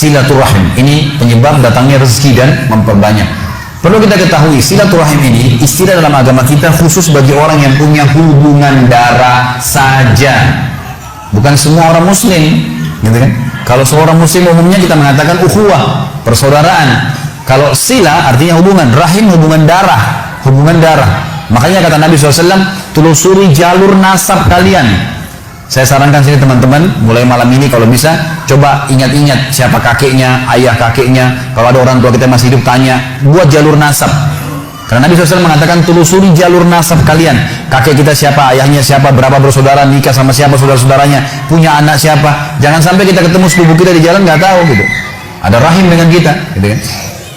silaturahim. Ini penyebab datangnya rezeki dan memperbanyak. Perlu kita ketahui, silaturahim ini istilah dalam agama kita khusus bagi orang yang punya hubungan darah saja. Bukan semua orang muslim, gitu kan? Kalau seorang muslim umumnya kita mengatakan ukhuwah, persaudaraan. Kalau sila artinya hubungan, rahim hubungan darah, hubungan darah. Makanya kata Nabi SAW, telusuri jalur nasab kalian. Saya sarankan sini teman-teman, mulai malam ini kalau bisa, coba ingat-ingat siapa kakeknya, ayah kakeknya. Kalau ada orang tua kita masih hidup, tanya, buat jalur nasab. Karena Nabi SAW mengatakan, telusuri jalur nasab kalian. Kakek kita siapa, ayahnya siapa, berapa bersaudara, nikah sama siapa saudara-saudaranya, punya anak siapa. Jangan sampai kita ketemu sepupu kita di jalan, nggak tahu gitu. Ada rahim dengan kita, gitu kan.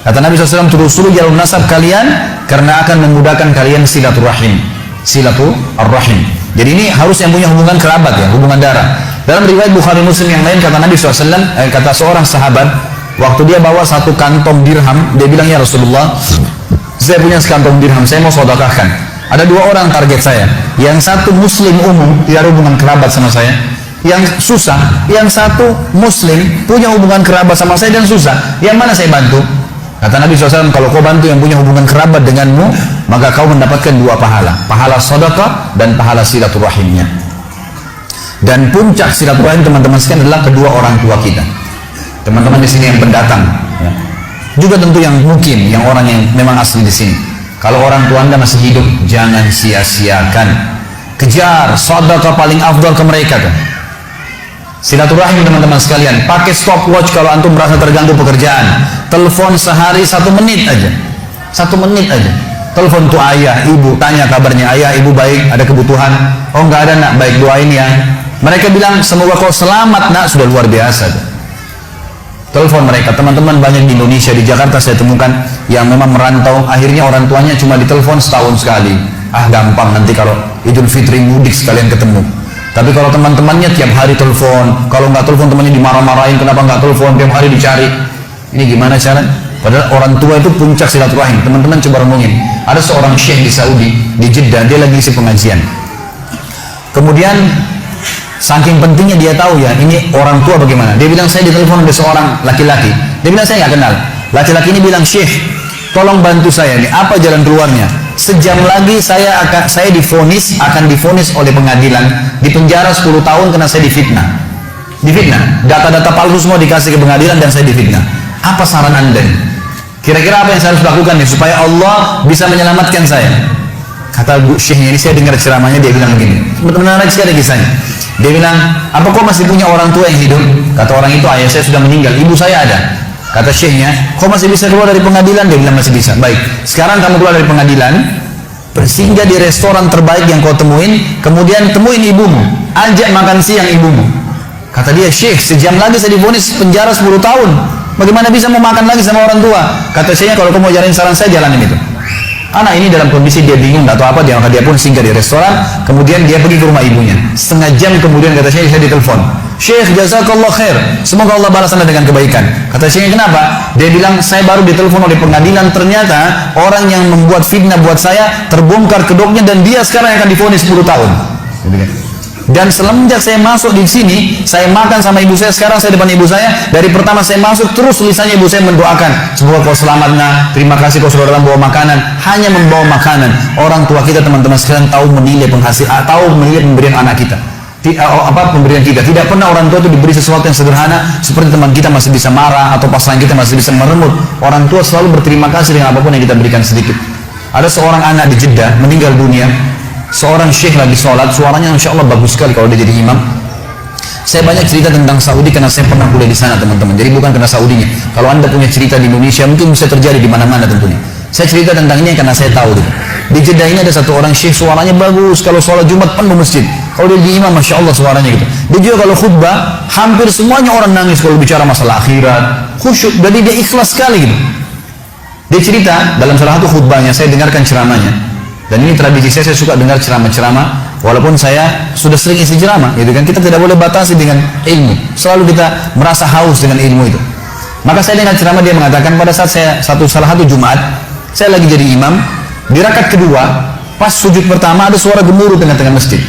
Kata Nabi SAW, telusuri jalur nasab kalian, karena akan memudahkan kalian silaturahim. Silaturahim. Jadi ini harus yang punya hubungan kerabat ya, hubungan darah. Dalam riwayat Bukhari Muslim yang lain kata Nabi SAW, kata seorang sahabat, waktu dia bawa satu kantong dirham, dia bilang, ya Rasulullah, saya punya sekantong dirham, saya mau sedekahkan. Ada dua orang target saya, yang satu muslim umum, tidak ada hubungan kerabat sama saya, yang susah, yang satu muslim, punya hubungan kerabat sama saya dan susah, yang mana saya bantu? Kata Nabi SAW, kalau kau bantu yang punya hubungan kerabat denganmu, maka kau mendapatkan dua pahala. Pahala sedekah dan pahala silaturahimnya. Dan puncak silaturahim teman-teman sekalian adalah kedua orang tua kita. Teman-teman di sini yang pendatang. Ya. Juga tentu yang mungkin, yang orang yang memang asli di sini. Kalau orang tua Anda masih hidup, jangan sia-siakan. Kejar sedekah paling afdal ke mereka kan. Silaturahim teman-teman sekalian, pakai stopwatch kalau antum merasa terganggu pekerjaan. Telepon sehari 1 menit aja, 1 menit aja. Telepon tuh ayah, ibu, tanya kabarnya, ayah, ibu baik, ada kebutuhan? Oh nggak ada nak, baik doain ya. Mereka bilang semoga kau selamat nak, sudah luar biasa. Telepon mereka, teman-teman banyak di Indonesia, di Jakarta saya temukan yang memang merantau, akhirnya orang tuanya cuma ditelepon setahun sekali. Ah gampang nanti kalau Idul Fitri mudik sekalian ketemu. Tapi kalau teman-temannya tiap hari telepon, kalau nggak telepon temannya dimarah-marahin, kenapa nggak telepon, tiap hari dicari. Ini gimana cara? Padahal orang tua itu puncak silaturahim. Teman-teman coba renungin. Ada seorang syekh di Saudi, di Jeddah, dia lagi isi pengajian. Kemudian saking pentingnya dia tahu ya, ini orang tua bagaimana. Dia bilang saya ditelepon oleh seorang laki-laki. Dia bilang saya nggak kenal. Laki-laki ini bilang, syekh, tolong bantu saya nih. Apa jalan keluarnya? Sejam lagi saya akan divonis oleh pengadilan di penjara 10 tahun karena saya difitnah. Data-data palsu semua dikasih ke pengadilan dan saya difitnah. Apa saran Anda? Kira-kira apa yang saya harus lakukan nih supaya Allah bisa menyelamatkan saya? Kata Bu Syekhnya ini, saya dengar ceramahnya, dia bilang begini. Menarik sekali kisahnya. Dia bilang, apa kau masih punya orang tua yang hidup? Kata orang itu, ayah saya sudah meninggal, ibu saya ada. Kata syekhnya, kau masih bisa keluar dari pengadilan? Dia bilang masih bisa. Baik, sekarang kamu keluar dari pengadilan, bersinggah di restoran terbaik yang kau temuin, kemudian temuin ibumu, ajak makan siang ibumu. Kata dia, syekh, sejam lagi saya divonis penjara 10 tahun. Bagaimana bisa mau makan lagi sama orang tua? Kata syekhnya, kalau kau mau jalanin saran saya, jalanin itu. Anak ini dalam kondisi dia bingung, tak tahu apa, maka dia pun singgah di restoran, kemudian dia pergi ke rumah ibunya. Setengah jam kemudian kata syekh, saya ditelepon. Syekh, jazakallah khair, semoga Allah balas Anda dengan kebaikan. Kata syekhnya, kenapa? Dia bilang, saya baru ditelepon oleh pengadilan, ternyata orang yang membuat fitnah buat saya terbongkar kedoknya dan dia sekarang akan divonis 10 tahun. Dan semenjak saya masuk di sini, saya makan sama ibu saya, sekarang saya depan ibu saya, dari pertama saya masuk terus tulisannya ibu saya mendoakan, semoga kau selamat nak, terima kasih kau sudah datang bawa makanan, hanya membawa makanan. Orang tua kita teman-teman sekalian tahu menilai penghasilan, tahu menilai pemberian anak kita. Pemberian kita, tidak pernah orang tua itu diberi sesuatu yang sederhana seperti teman kita masih bisa marah atau pasangan kita masih bisa meremut. Orang tua selalu berterima kasih dengan apapun yang kita berikan sedikit. Ada seorang anak di Jeddah meninggal dunia, seorang syekh lagi sholat, suaranya insya Allah bagus sekali kalau dia jadi imam. Saya banyak cerita tentang Saudi karena saya pernah kuliah di sana teman-teman, jadi bukan karena Saudinya. Kalau Anda punya cerita di Indonesia mungkin bisa terjadi di mana-mana tentunya. Saya cerita tentang ini karena saya tahu gitu. Di Jeddah ini ada satu orang syekh, suaranya bagus, kalau sholat Jumat penuh masjid. Kalau dia di imam, Masya Allah suaranya gitu. Dia juga kalau khutbah, hampir semuanya orang nangis kalau bicara masalah akhirat, khusyuk, jadi dia ikhlas sekali gitu. Dia cerita dalam salah satu khutbahnya, saya dengarkan ceramahnya. Dan ini tradisi saya suka dengar ceramah-ceramah, walaupun saya sudah sering isi ceramah, gitu kan. Kita tidak boleh batasi dengan ilmu, selalu kita merasa haus dengan ilmu itu. Maka saya dengar ceramah, dia mengatakan pada saat saya salah satu Jumat, saya lagi jadi imam, di rakaat kedua, pas sujud pertama ada suara gemuruh tengah-tengah masjid.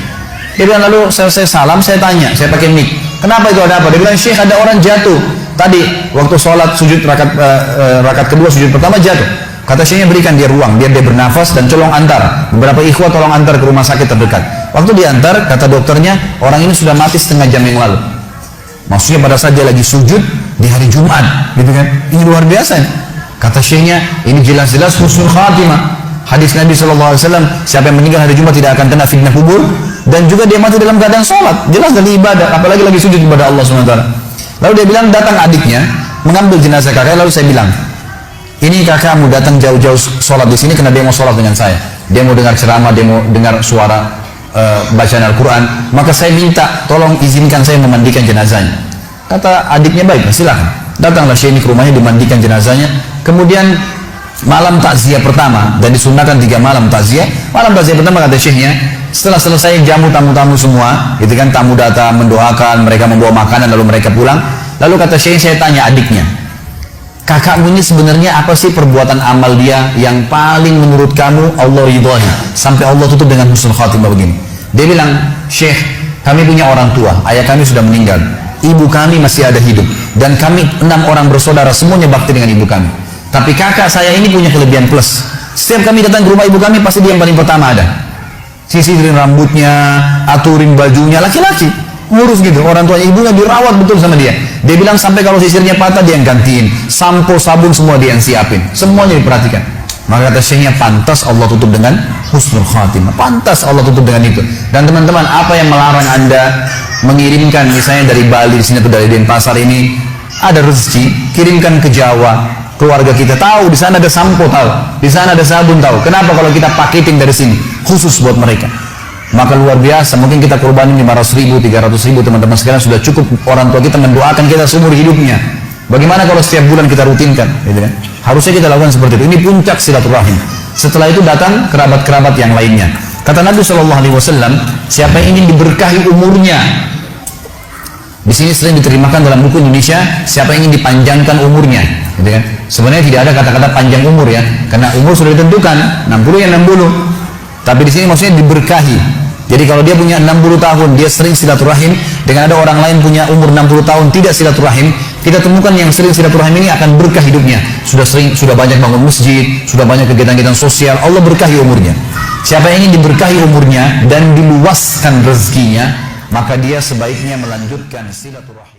Dia bilang, lalu saya salam, saya tanya, saya pakai mic, kenapa itu, ada apa? Dia bilang, syekh, ada orang jatuh Tadi waktu sholat sujud rakaat kedua sujud pertama jatuh. Kata syekhnya berikan dia ruang biar dia bernafas dan tolong antar. Beberapa ikhwah tolong antar ke rumah sakit terdekat. Waktu diantar, kata dokternya orang ini sudah mati setengah jam yang lalu. Maksudnya pada saat dia lagi sujud di hari Jumat, gitu kan? Ini luar biasa. Kata syekhnya ini jelas-jelas husnul khatimah. Hadis Nabi SAW, siapa yang meninggal hari Jumat tidak akan kena fitnah kubur, dan juga dia mati dalam keadaan sholat, jelas dari ibadah, apalagi lagi sujud kepada Allah SWT. Lalu dia bilang datang adiknya mengambil jenazah kakak. Lalu saya bilang, ini kakakmu datang jauh-jauh sholat di sini karena dia mau sholat dengan saya, dia mau dengar ceramah, dia mau dengar suara bacaan Al-Quran, maka saya minta tolong izinkan saya memandikan jenazahnya. Kata adiknya, baik, silakan. Datanglah Syekh ini ke rumahnya, dimandikan jenazahnya. Kemudian malam takziah pertama, dan disunahkan 3 malam takziah. Malam takziah pertama kata syekhnya, setelah selesai jamu tamu-tamu semua, gitu kan, tamu datang mendoakan, mereka membawa makanan lalu mereka pulang. Lalu kata syekh, saya tanya adiknya, kakakmu ini sebenarnya apa sih perbuatan amal dia yang paling menurut kamu Allah ridhoi sampai Allah tutup dengan husnul khatimah begini? Dia bilang, Syekh, kami punya orang tua, ayah kami sudah meninggal, ibu kami masih ada hidup, dan kami 6 orang bersaudara semuanya bakti dengan ibu kami. Tapi kakak saya ini punya kelebihan plus. Setiap kami datang ke rumah ibu kami, pasti dia yang paling pertama ada. Sisirin rambutnya, aturin bajunya, laki-laki. Ngurus gitu, orang tuanya ibunya dirawat betul sama dia. Dia bilang sampai kalau sisirnya patah dia yang gantiin. Sampo, sabun semua dia yang siapin. Semuanya diperhatikan. Maka kata syekhnya, pantas Allah tutup dengan husnul khatimah. Pantas Allah tutup dengan itu. Dan teman-teman, apa yang melarang Anda mengirimkan misalnya dari Bali, di sini atau dari Denpasar ini, ada rezeki, kirimkan ke Jawa. Keluarga kita tahu, di sana ada sampo tahu, di sana ada sabun tahu. Kenapa kalau kita paketing dari sini, khusus buat mereka? Maka luar biasa, mungkin kita korbanin 500.000, 300.000, teman-teman sekalian sudah cukup orang tua kita mendoakan kita seumur hidupnya. Bagaimana kalau setiap bulan kita rutinkan, gitu kan? Harusnya kita lakukan seperti itu. Ini puncak silaturahim. Setelah itu datang kerabat-kerabat yang lainnya. Kata Nabi SAW, siapa yang ingin diberkahi umurnya, di sini sering diterjemahkan dalam buku Indonesia, siapa yang ingin dipanjangkan umurnya, gitu kan? Sebenarnya tidak ada kata-kata panjang umur ya, karena umur sudah ditentukan, 60 ya 60. Tapi di sini maksudnya diberkahi. Jadi kalau dia punya 60 tahun, dia sering silaturahim, dengan ada orang lain punya umur 60 tahun tidak silaturahim, kita temukan yang sering silaturahim ini akan berkah hidupnya. Sudah banyak bangun masjid, sudah banyak kegiatan-kegiatan sosial, Allah berkahi umurnya. Siapa yang ingin diberkahi umurnya dan diluaskan rezekinya, maka dia sebaiknya melanjutkan silaturahim.